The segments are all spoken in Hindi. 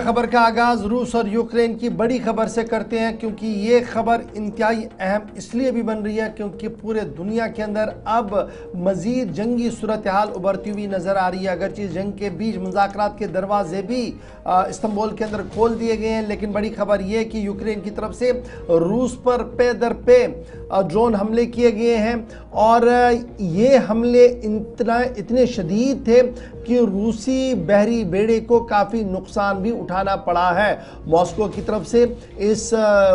खबर का आगाज रूस और यूक्रेन की बड़ी खबर से करते हैं, क्योंकि ये खबर इंतहाई अहम इसलिए भी बन रही है क्योंकि पूरे दुनिया के अंदर अब मजीद जंगी सूरत हाल उभरती हुई नजर आ रही है। अगरचे जंग के बीच मुज़ाकरात के दरवाजे भी इस्तांबुल के अंदर खोल दिए गए हैं, लेकिन बड़ी खबर यह कि यूक्रेन की तरफ से रूस पर पे दर पे ड्रोन हमले किए गए हैं और ये हमले इतने शदीद थे कि रूसी बहरी बेड़े को काफ़ी नुकसान भी उठाना पड़ा है। मॉस्को की तरफ से इस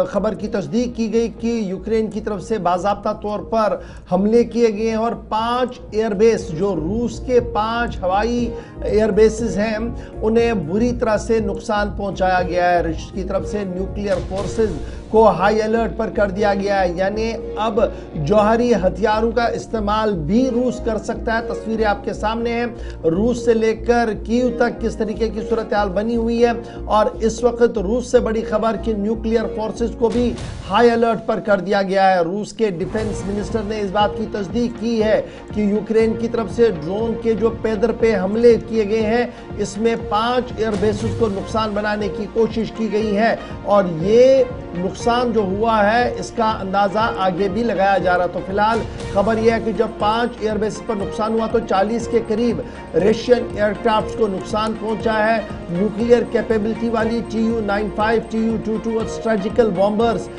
खबर की तस्दीक की गई कि यूक्रेन की तरफ से बाज़ाब्ता तौर पर हमले किए गए हैं और 5 एयरबेस, जो रूस के 5 हवाई एयरबेसेस हैं, उन्हें बुरी तरह से नुकसान पहुंचाया गया है। रूस की तरफ से न्यूक्लियर फोर्सेस को हाई अलर्ट पर कर दिया गया है, यानी अब जौहरी हथियारों का इस्तेमाल भी रूस कर सकता है। तस्वीरें आपके सामने हैं, रूस से लेकर कीव तक किस तरीके की सूरत हाल बनी हुई है। और इस वक्त रूस से बड़ी खबर कि न्यूक्लियर फोर्सेस को भी हाई अलर्ट पर कर दिया गया है। रूस के डिफेंस मिनिस्टर ने इस बात की तस्दीक की है कि यूक्रेन की तरफ से ड्रोन के जो पेदर पे हमले किए गए हैं, इसमें 5 एयरबेसेस को नुकसान बनाने की कोशिश की गई है और ये नुकसान जो हुआ है इसका अंदाजा आगे भी लगाया जा रहा। तो फिलहाल खबर यह है कि जब 5 एयरबेस पर नुकसान हुआ तो 40 के करीब रशियन एयरक्राफ्ट को नुकसान पहुंचा है। न्यूक्लियर कैपेबिलिटी वाली Tu-95, Tu-22 और स्ट्रेटेजिकल बॉम्बर्स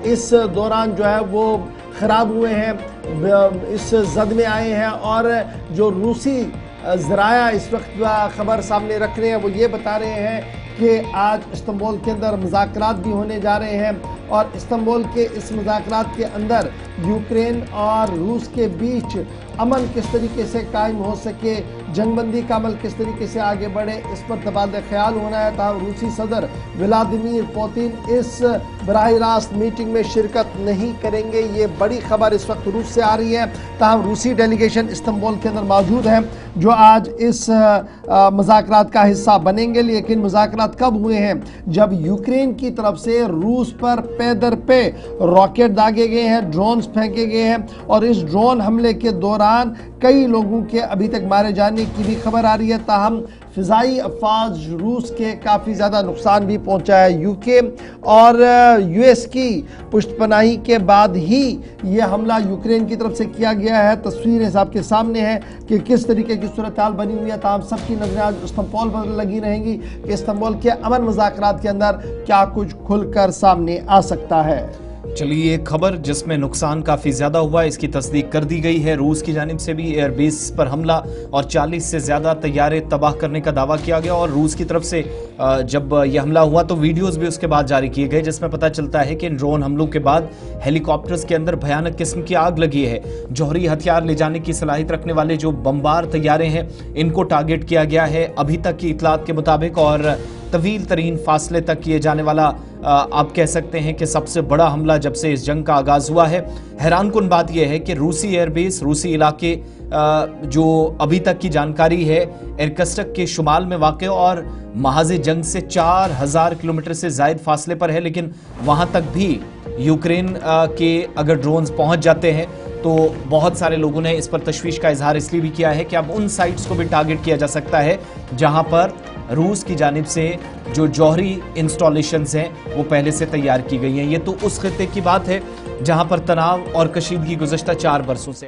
इस दौरान जो है वो खराब हुए हैं, इस जद में आए हैं। और जो रूसी ज़राया इस वक्त खबर सामने रख रहे हैं वो ये बता रहे हैं कि आज इस्तांबुल के अंदर मुज़ाकरात भी होने जा रहे हैं और इस्तांबुल के इस मुज़ाकरात के अंदर यूक्रेन और रूस के बीच अमन किस तरीके से कायम हो सके, जंगबंदी का अमल किस तरीके से आगे बढ़े, इस पर तबादला ख्याल होना है। ताहम रूसी सदर व्लादिमीर पुतिन इस बराह रास्त मीटिंग में शिरकत नहीं करेंगे। ये बड़ी खबर इस वक्त रूस से आ रही है। ताहम रूसी डेलीगेशन इस्तांबुल के अंदर मौजूद है जो आज इस मुज़ाकरात का हिस्सा बनेंगे। लेकिन मुज़ाकरात कब हुए हैं? जब यूक्रेन की तरफ से रूस पर पे दर पे रॉकेट दागे गए हैं, ड्रोन्स फेंके गए हैं और इस ड्रोन हमले के दौरान कई लोगों के अभी तक मारे जाने की भी खबर आ रही है। ताहम फिजाई अफवाज रूस के काफ़ी ज़्यादा नुकसान भी पहुंचा है। यूके और यूएस की पुष्टपनाही के बाद ही ये हमला यूक्रेन की तरफ से किया गया है। तस्वीरें आपके सामने हैं कि किस तरीके की सूरत हाल बनी हुई है। ताहम सबकी नजरें आज इस्तांबुल पर लगी रहेंगी कि इस्तांबुल के अमन मुज़ाकरात के अंदर क्या कुछ खुलकर सामने आ सकता है। चलिए, एक खबर जिसमें नुकसान काफ़ी ज़्यादा हुआ, इसकी तस्दीक कर दी गई है। रूस की जानिब से भी एयरबेस पर हमला और 40 से ज़्यादा तैयारे तबाह करने का दावा किया गया। और रूस की तरफ से जब यह हमला हुआ तो वीडियोस भी उसके बाद जारी किए गए, जिसमें पता चलता है कि इन ड्रोन हमलों के बाद हेलीकॉप्टर्स के अंदर भयानक किस्म की आग लगी है। जौहरी हथियार ले जाने की सलाहियत रखने वाले जो बमबार तैयारे हैं, इनको टारगेट किया गया है। अभी तक की इतलात के मुताबिक और तवील तरीन फासले तक किए जाने वाला आप कह सकते हैं कि सबसे बड़ा हमला जब से इस जंग का आगाज हुआ है। हैरानकुन बात यह है कि रूसी एयरबेस, रूसी इलाके जो अभी तक की जानकारी है इरकस्टक के शुमाल में वाक़ और महाज़ जंग से 4000 किलोमीटर से ज़ायद फासले पर है, लेकिन वहाँ तक भी यूक्रेन के अगर ड्रोन्स पहुँच जाते हैं तो बहुत सारे लोगों ने इस पर तशवीश का इजहार इसलिए भी किया है कि अब उन साइट्स को भी टारगेट किया जा सकता है जहां पर रूस की जानिब से जो जौहरी इंस्टॉलेशंस हैं वो पहले से तैयार की गई हैं। ये तो उस खित्ते की बात है जहां पर तनाव और कशीदगी गुज़श्ता 4 बरसों से